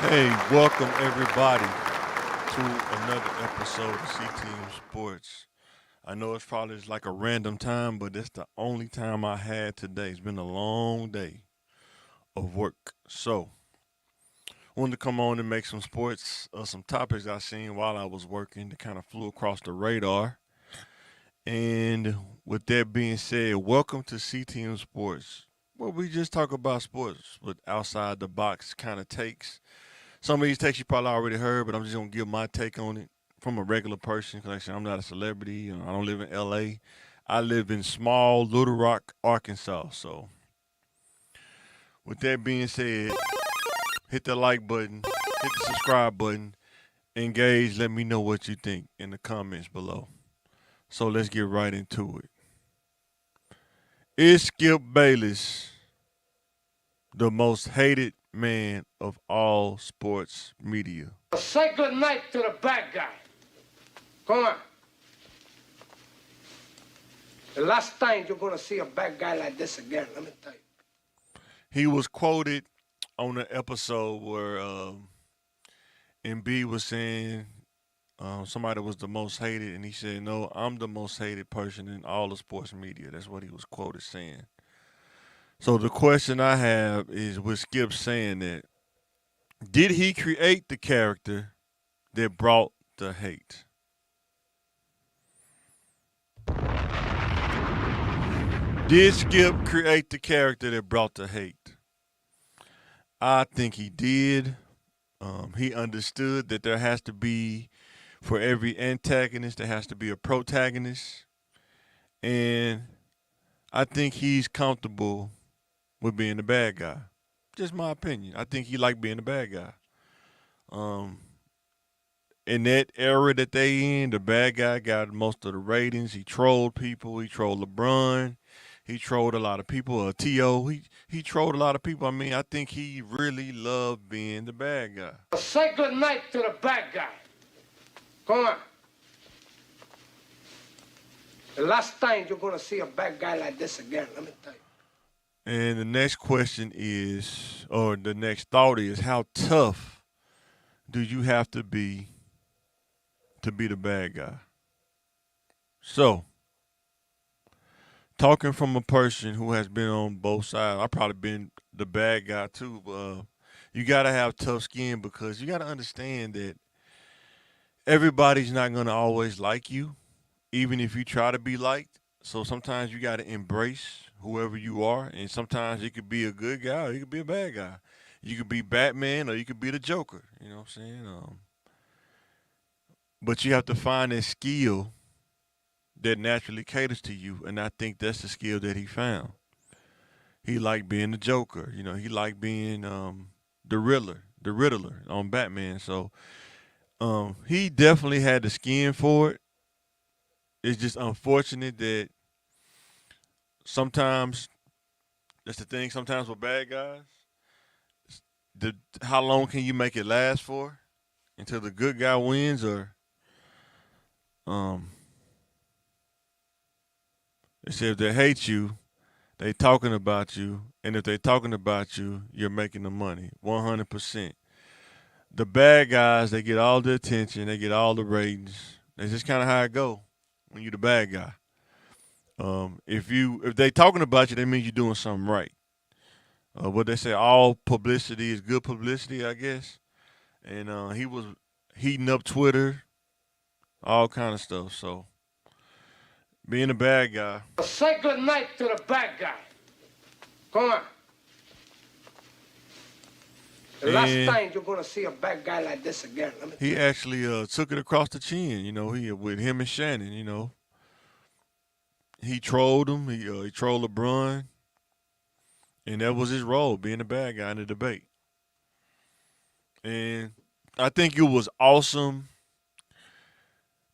Hey, welcome everybody to another episode of C Team Sports. I know it's probably just like a random time, but it's the only time I had today. It's been a long day of work. So, wanted to come on and make some sports, some topics I seen while I was working that kind of flew across the radar. And with that being said, welcome to C Team Sports, where we just talk about sports with outside the box kind of takes. Some of these takes you probably already heard, but I'm just gonna give my take on it from a regular person. Because like I said, I'm not a celebrity. I don't live in L.A. I live in small Little Rock, Arkansas. So, with that being said, hit the like button, hit the subscribe button, engage. Let me know what you think in the comments below. So let's get right into it. Is Skip Bayless the most hated man of all sports media? Say good night to the bad guy. Come on. The last time you're gonna see a bad guy like this again, let me tell you. He was quoted on an episode where MB was saying somebody was the most hated, and he said, "No, I'm the most hated person in all the sports media." That's what he was quoted saying. So the question I have is, with Skip saying that, did he create the character that brought the hate? Did Skip create the character that brought the hate? I think he did. He understood that there has to be, for every antagonist, there has to be a protagonist. And I think he's comfortable with being the bad guy. Just my opinion. I think he liked being the bad guy. Um, in that era that they in, the bad guy got most of the ratings. He trolled people. He trolled LeBron. He trolled a lot of people. T.O. He trolled a lot of people. I mean, I think he really loved being the bad guy. Say good night to the bad guy. Come on. The last time you're gonna see a bad guy like this again, let me tell you. And the next question is, or the next thought is, how tough do you have to be the bad guy? So, talking from a person who has been on both sides, I've probably been the bad guy too. But, you gotta have tough skin because you gotta understand that everybody's not gonna always like you, even if you try to be liked. So sometimes you gotta embrace whoever you are, and sometimes it could be a good guy or you could be a bad guy. You could be Batman or you could be the Joker. You know what I'm saying? But you have to find that skill that naturally caters to you, and I think that's the skill that he found. He liked being the Joker. He liked being the Riddler on Batman. So he definitely had the skin for it. It's just unfortunate that sometimes that's the thing. Sometimes with bad guys, the how long can you make it last for until the good guy wins, or um, they say if they hate you, they talking about you, and if they talking about you, you're making the money 100%. The bad guys, they get all the attention, they get all the ratings. That's just kind of how it go when you the bad guy. If they talking about you, that means you're doing something right. What they say, all publicity is good publicity, I guess. And he was heating up Twitter, all kind of stuff. So being a bad guy, Say good night to the bad guy. Come on. The last and time you're gonna see a bad guy like this again, let me tell he you. actually took it across the chin. He with him and Shannon. He trolled him. He trolled LeBron, and that was his role, being a bad guy in the debate. And I think it was awesome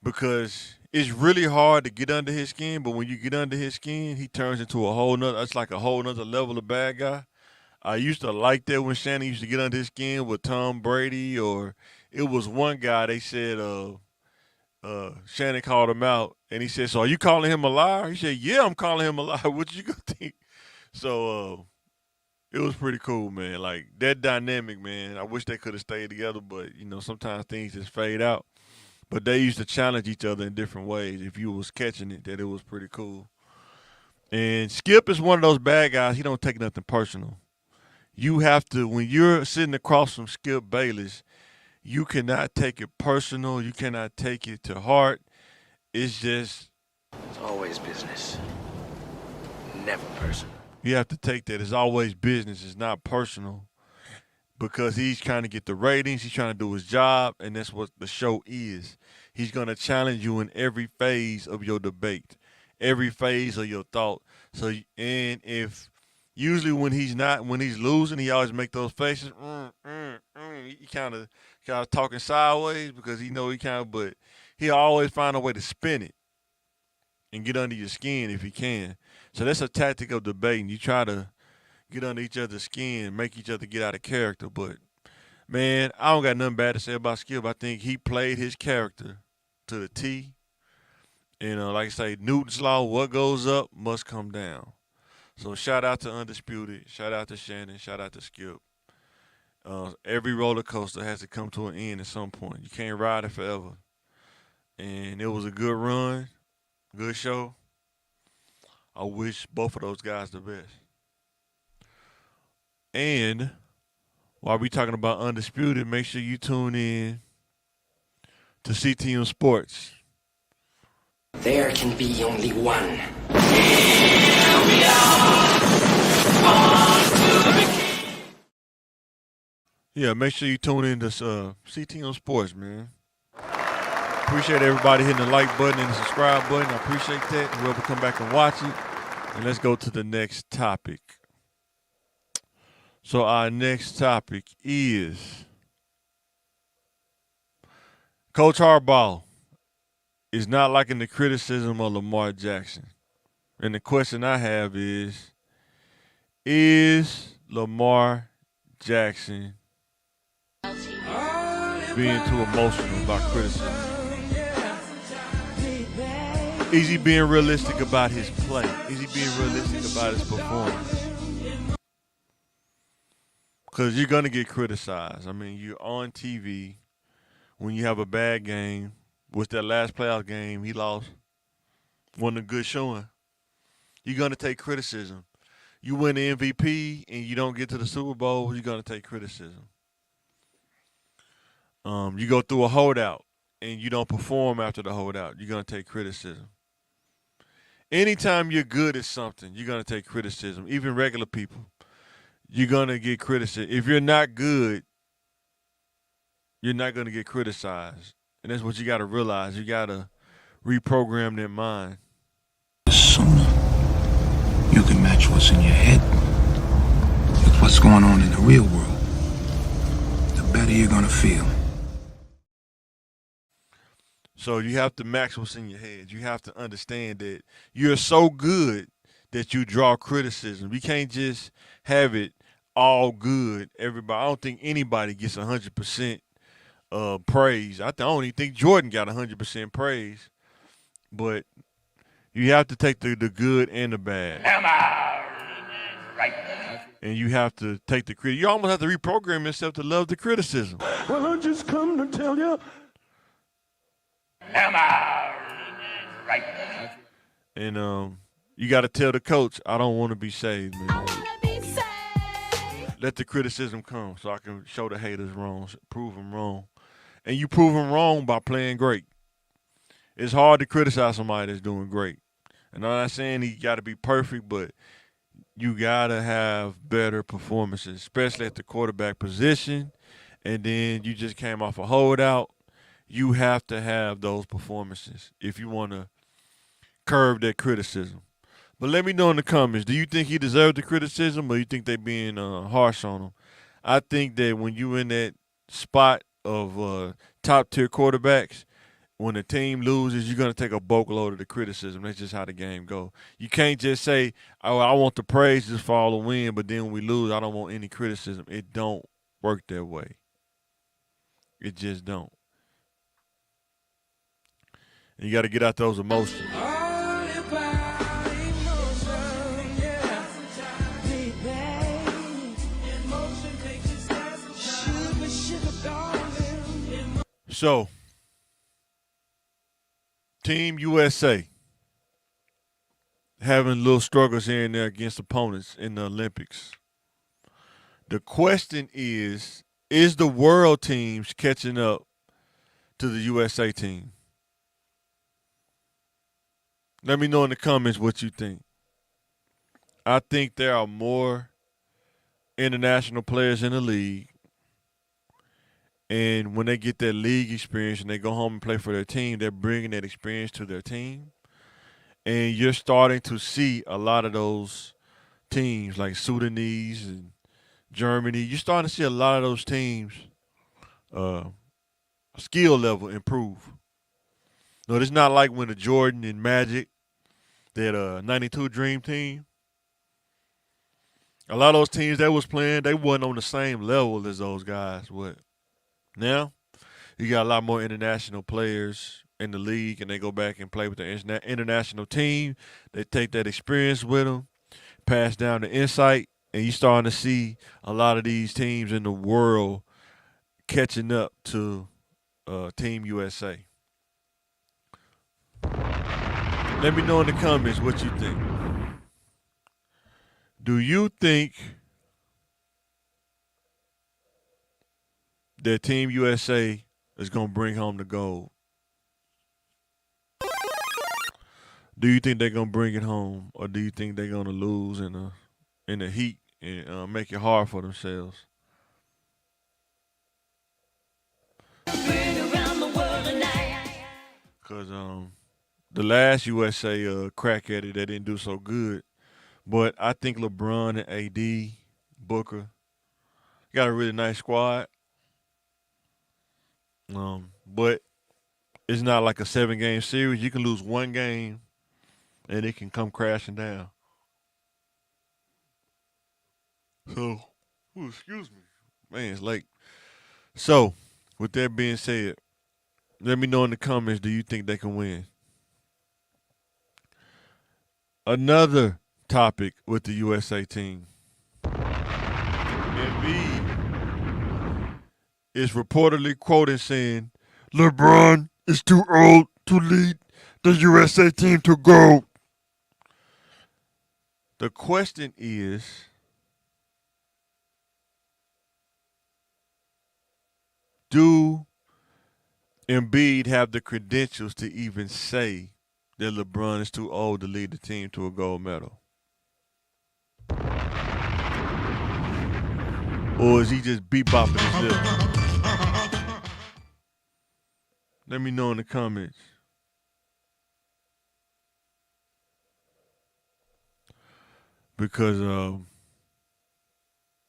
because it's really hard to get under his skin, but when you get under his skin, he turns into a whole nother. It's like a whole nother level of bad guy. I used to like that when Shannon used to get under his skin with Tom Brady, or it was one guy they said Shannon called him out, and he said, "So are you calling him a liar?" He said, "Yeah, I'm calling him a liar." What you gonna think? So It was pretty cool, man. Like that dynamic, man. I wish they could have stayed together, but sometimes things just fade out. But they used to challenge each other in different ways. If you was catching it, that it was pretty cool. And Skip is one of those bad guys. He don't take nothing personal. You have to when you're sitting across from Skip Bayless, you cannot take it personal. You cannot take it to heart. It's just It's always business, never personal. you have to take that. It's always business. It's not personal because he's trying to get the ratings. He's trying to do his job, and that's what the show is. He's going to challenge you in every phase of your debate, every phase of your thought. So, and if usually when he's losing, he always make those faces. He kind of talking sideways because he kind of, but he always find a way to spin it and get under your skin if he can. So that's a tactic of debating. You try to get under each other's skin, make each other get out of character. But man, I don't got nothing bad to say about Skip. I think he played his character to the T. Like I say, Newton's law: what goes up must come down. So shout out to Undisputed, shout out to Shannon, shout out to Skip. Every roller coaster has to come to an end at some point. You can't ride it forever. And it was a good run, good show. I wish both of those guys the best. And while we talking about Undisputed, make sure you tune in to CTM Sports. There can be only one. Yeah, make sure you tune in to CTM Sports, man. Appreciate everybody hitting the like button and the subscribe button. I appreciate that. Whoever come back and watch it. And let's go to the next topic. So our next topic is Coach Harbaugh is not liking the criticism of Lamar Jackson. And the question I have is Lamar Jackson being too emotional about criticism? Is he being realistic about his play? Is he being realistic about his performance? Because you're going to get criticized. I mean, you're on TV when you have a bad game. With that last playoff game, he lost. Wasn't a good showing. You're going to take criticism. You win the MVP and you don't get to the Super Bowl, you're going to take criticism. You go through a holdout and you don't perform after the holdout, you're going to take criticism. Anytime you're good at something, you're going to take criticism. Even regular people, you're going to get criticized. If you're not good, you're not going to get criticized. And that's what you got to realize. You got to reprogram their mind. The sooner you can match what's in your head with what's going on in the real world, the better you're going to feel. So you have to match what's in your head. You have to understand that you're so good that you draw criticism. You can't just have it all good. Everybody, I don't think anybody gets 100% praise. I don't even think Jordan got 100% praise. But you have to take the good and the bad. Am I right? And you have to take the credit. You almost have to reprogram yourself to love the criticism. Well, I just come to tell you. Am I right? And you got to tell the coach, I don't want to be saved, man. Let the criticism come so I can show the haters wrong, prove them wrong. And you prove them wrong by playing great. It's hard to criticize somebody that's doing great. And I'm not saying he got to be perfect, but you got to have better performances, especially at the quarterback position. And then you just came off a holdout. You have to have those performances if you want to curb that criticism. But let me know in the comments, do you think he deserved the criticism or you think they being harsh on him? I think that when you in that spot of top-tier quarterbacks, when the team loses, you're going to take a boatload of the criticism. That's just how the game goes. You can't just say, oh, I want the praise just for all the win, but then when we lose, I don't want any criticism. It don't work that way. It just don't. And you got to get out those emotions. So, Team USA having little struggles here and there against opponents in the Olympics. The question is the world teams catching up to the USA team? Let me know in the comments what you think. I think there are more international players in the league. And when they get that league experience and they go home and play for their team, they're bringing that experience to their team. And you're starting to see a lot of those teams like Sudanese and Germany. You're starting to see a lot of those teams uh, skill level improve. No, it's not like when the Jordan and Magic, that 92 Dream Team. A lot of those teams that was playing, they wasn't on the same level as those guys. What now? You got a lot more international players in the league, and they go back and play with the international team. They take that experience with them, pass down the insight, and you starting to see a lot of these teams in the world catching up to Team USA. Let me know in the comments what you think. Do you think that Team USA is going to bring home the gold? Do you think they're going to bring it home, or do you think they're going to lose in the heat and make it hard for themselves? Because the last USA crack at it, they didn't do so good. But I think LeBron and AD, Booker, got a really nice squad. But it's not like a 7-game series. You can lose one game, and it can come crashing down. So, excuse me. Man, it's late. So, with that being said, let me know in the comments, do you think they can win? Another topic with the USA team. Embiid is reportedly quoted saying, LeBron is too old to lead the USA team to gold. The question is, do Embiid have the credentials to even say that LeBron is too old to lead the team to a gold medal? Or is he just bebopping his lips? Let me know in the comments. Because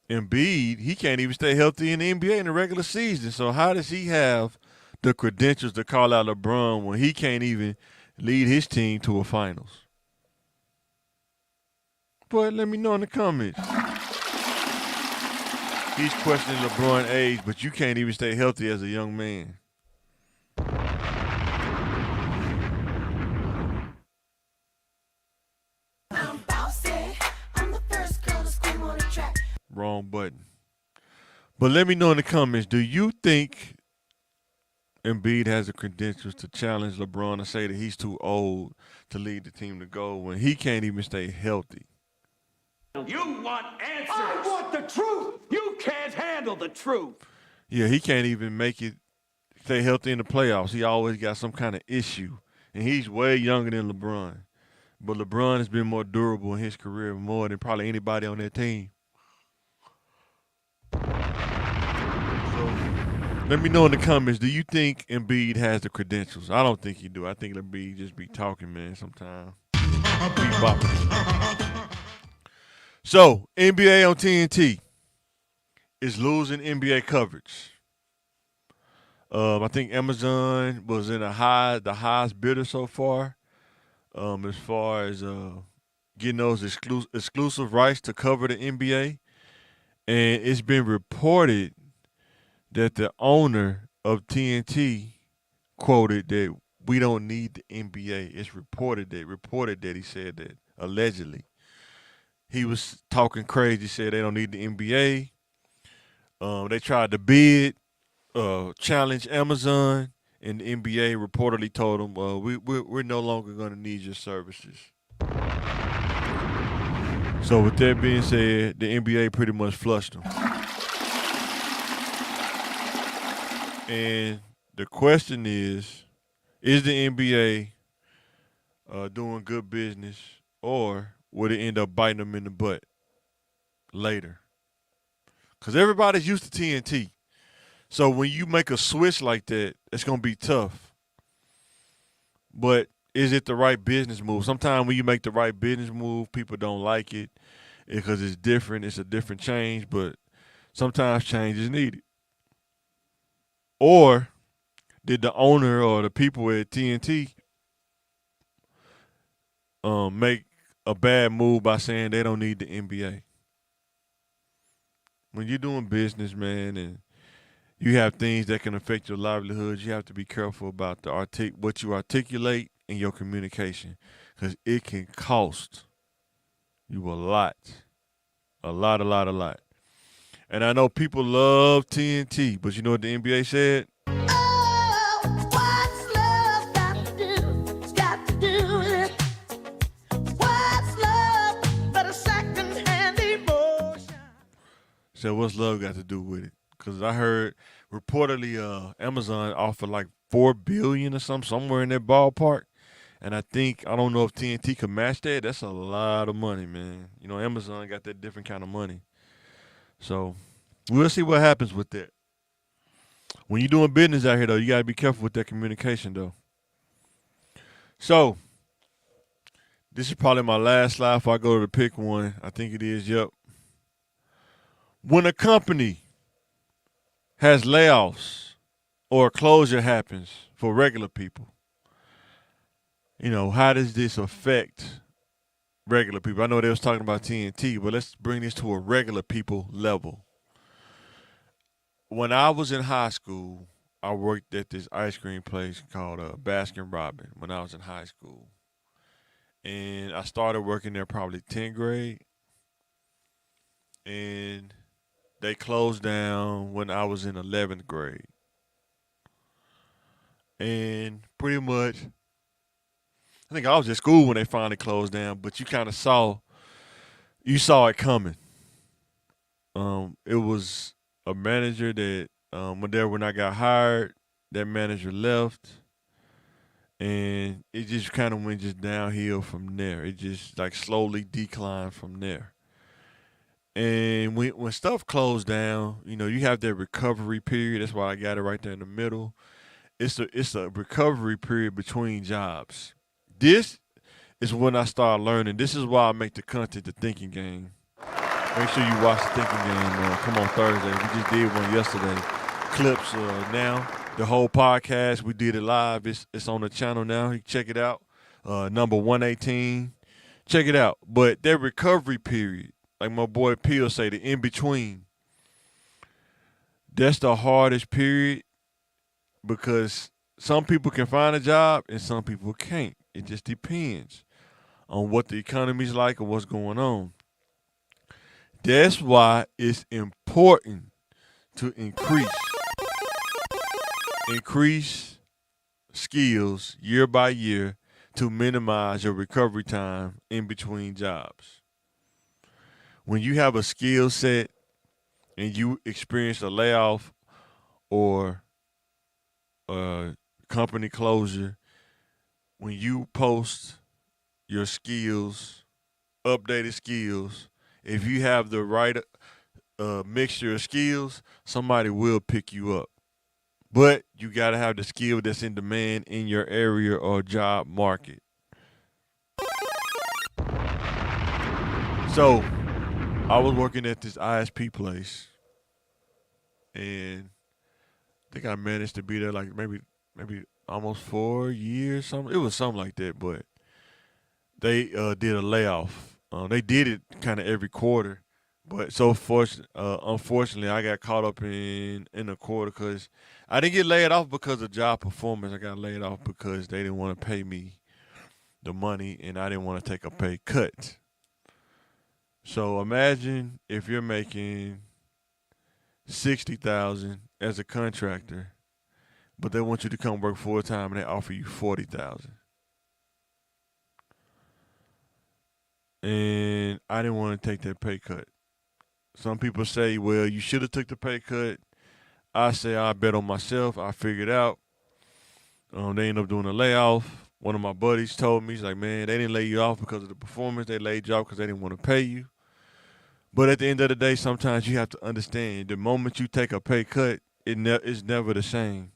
Embiid, he can't even stay healthy in the NBA in the regular season. So how does he have the credentials to call out LeBron when he can't even lead his team to a finals? But let me know in the comments. He's questioning LeBron's age, but you can't even stay healthy as a young man. Wrong button. But let me know in the comments, do you think Embiid has the credentials to challenge LeBron and say that he's too old to lead the team to gold when he can't even stay healthy? You want answers. I want the truth. You can't handle the truth. Yeah, he can't even make it stay healthy in the playoffs. He always got some kind of issue. And he's way younger than LeBron. But LeBron has been more durable in his career more than probably anybody on that team. So let me know in the comments, do you think Embiid has the credentials? I don't think he do. I think Embiid just be talking, man, sometimes. Be bopping. So, NBA on TNT is losing NBA coverage. I think Amazon was in the highest bidder so far, as far as getting those exclusive rights to cover the NBA. And it's been reported that the owner of TNT quoted that we don't need the NBA. It's reported that he said that, allegedly. He was talking crazy, said they don't need the NBA. They tried to bid, challenged Amazon, and the NBA reportedly told them, we're no longer going to need your services. So with that being said, the NBA pretty much flushed them. And the question is the NBA doing good business, or would it end up biting them in the butt later? Because everybody's used to TNT. So when you make a switch like that, it's going to be tough. But is it the right business move? Sometimes when you make the right business move, people don't like it because it's different. It's a different change, but sometimes change is needed. Or did the owner or the people at TNT make a bad move by saying they don't need the NBA? When you're doing business, man, and you have things that can affect your livelihoods, you have to be careful about what you articulate in your communication, because it can cost you a lot. A lot, a lot, a lot. And I know people love TNT, but you know what the NBA said? Oh, what's love got to do? It's got to do with it. What's love but a second-hand emotion? So what's love got to do with it? Because I heard reportedly Amazon offered like $4 billion or somewhere in that ballpark. And I don't know if TNT could match that. That's a lot of money, man. You know, Amazon got that different kind of money. So we'll see what happens with that. When you're doing business out here, though, you got to be careful with that communication, though. So this is probably my last slide before I go to pick one. I think it is, yep. When a company has layoffs or a closure happens for regular people, you know, how does this affect regular people? I know they was talking about TNT, but let's bring this to a regular people level. When I was in high school, I worked at this ice cream place called Baskin Robbins when I was in high school. And I started working there probably 10th grade. And they closed down when I was in 11th grade. And pretty much, I think I was at school when they finally closed down, but you kind of saw it coming. It was a manager that when I got hired, that manager left, and it just kind of went just downhill from there. It just like slowly declined from there. And when stuff closed down, you know, you have that recovery period. That's why I got it right there in the middle. It's a recovery period between jobs. This is when I started learning. This is why I make the content the thinking game. Make sure you watch the thinking game. Come on Thursday. We just did one yesterday. Clips now. The whole podcast, we did it live. It's on the channel now. You can check it out. Number 118. Check it out. But that recovery period, like my boy Peel say, the in between. That's the hardest period because some people can find a job and some people can't. It just depends on what the economy's like or what's going on. That's why it's important to increase skills year by year to minimize your recovery time in between jobs. When you have a skill set and you experience a layoff or a company closure, when you post your skills, updated skills, if you have the right mixture of skills, somebody will pick you up. But you got to have the skill that's in demand in your area or job market. So I was working at this ISP place, and I think I managed to be there like maybe almost 4 years. Something. It was something like that. But they did a layoff. They did it kind of every quarter, but unfortunately, I got caught up in the quarter because I didn't get laid off because of job performance. I got laid off because they didn't want to pay me the money, and I didn't want to take a pay cut. So imagine if you're making $60,000 as a contractor, but they want you to come work full time and they offer you $40,000. And I didn't want to take that pay cut. Some people say, well, you should have took the pay cut. I say I bet on myself. I figured out. They ended up doing a layoff. One of my buddies told me, he's like, man, they didn't lay you off because of the performance. They laid you off because they didn't want to pay you. But at the end of the day, sometimes you have to understand the moment you take a pay cut, it's never the same.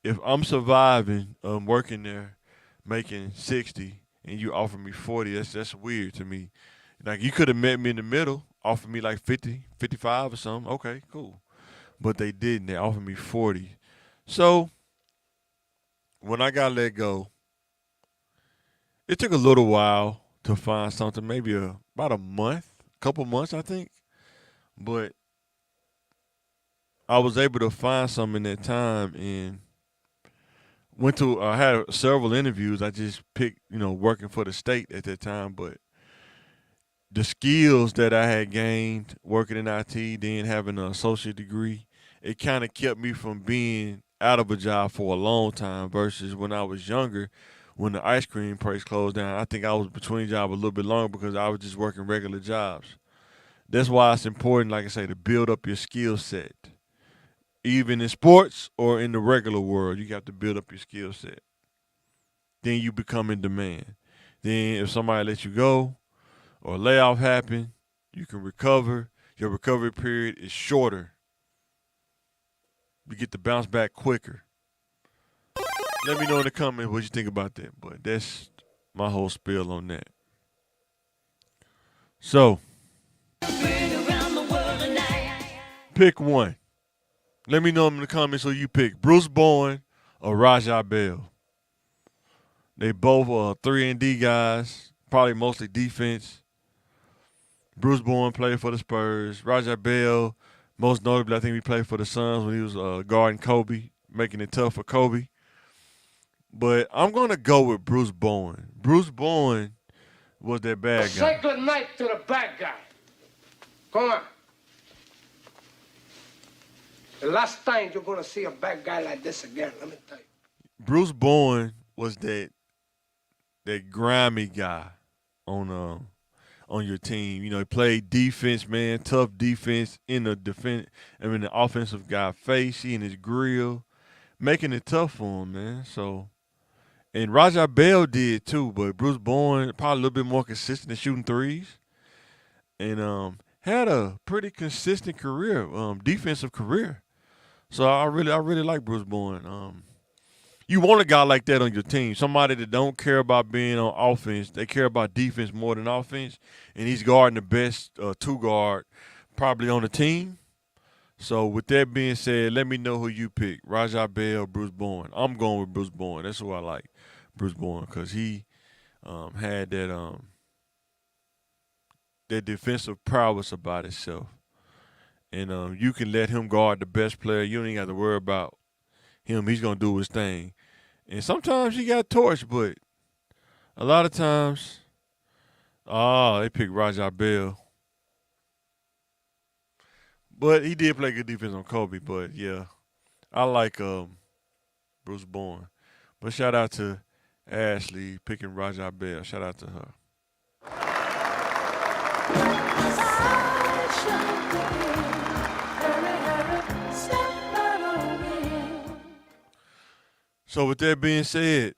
If I'm surviving, working there, making 60, and you offer me 40, that's weird to me. Like, you could have met me in the middle, offered me like 50, 55 or something. Okay, cool. But they didn't. They offered me 40. So when I got let go, it took a little while to find something, maybe about a month, couple months, I think. But I was able to find something in that time and I had several interviews. I just picked, working for the state at that time. But the skills that I had gained working in IT, then having an associate degree, it kind of kept me from being out of a job for a long time versus when I was younger. When the ice cream place closed down, I think I was between jobs a little bit longer because I was just working regular jobs. That's why it's important, like I say, to build up your skill set. Even in sports or in the regular world, you have to build up your skill set. Then you become in demand. Then if somebody lets you go or a layoff happen, you can recover. Your recovery period is shorter. You get to bounce back quicker. Let me know in the comments what you think about that. But that's my whole spiel on that. So, pick one. Let me know in the comments who you pick, Bruce Bowen or Rajah Bell. They both are 3-and-D guys, probably mostly defense. Bruce Bowen played for the Spurs. Rajah Bell, most notably, I think he played for the Suns when he was guarding Kobe, making it tough for Kobe. But I'm going to go with Bruce Bowen. Bruce Bowen was that bad guy. Say good night to the bad guy. Come on. The last time you're going to see a bad guy like this again, let me tell you. Bruce Bowen was that grimy guy on your team. He played defense, man, tough defense in the offensive guy face, in his grill, making it tough for him, man. So, and Rajah Bell did too, but Bruce Bowen probably a little bit more consistent in shooting threes, and had a pretty consistent career, defensive career. So I really like Bruce Bowen. You want a guy like that on your team, somebody that don't care about being on offense. They care about defense more than offense, and he's guarding the best two guard probably on the team. So with that being said, let me know who you pick, Rajah Bell or Bruce Bowen. I'm going with Bruce Bowen. That's who I like, Bruce Bowen, because he had that defensive prowess about himself. And you can let him guard the best player. You don't even have to worry about him. He's going to do his thing. And sometimes he got torched, but a lot of times, they picked Rajah Bell. But he did play good defense on Kobe. But, yeah, I like Bruce Bowen. But shout out to Ashley picking Rajah Bell. Shout out to her. So with that being said,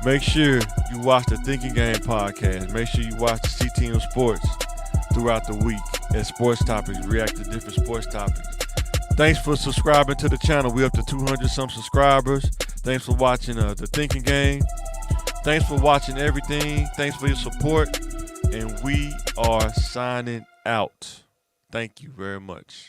make sure you watch the Thinking Game podcast. Make sure you watch the C-Team Sports throughout the week as sports topics, react to different sports topics. Thanks for subscribing to the channel. We're up to 200-some subscribers. Thanks for watching the Thinking Game. Thanks for watching everything. Thanks for your support. And we are signing out. Thank you very much.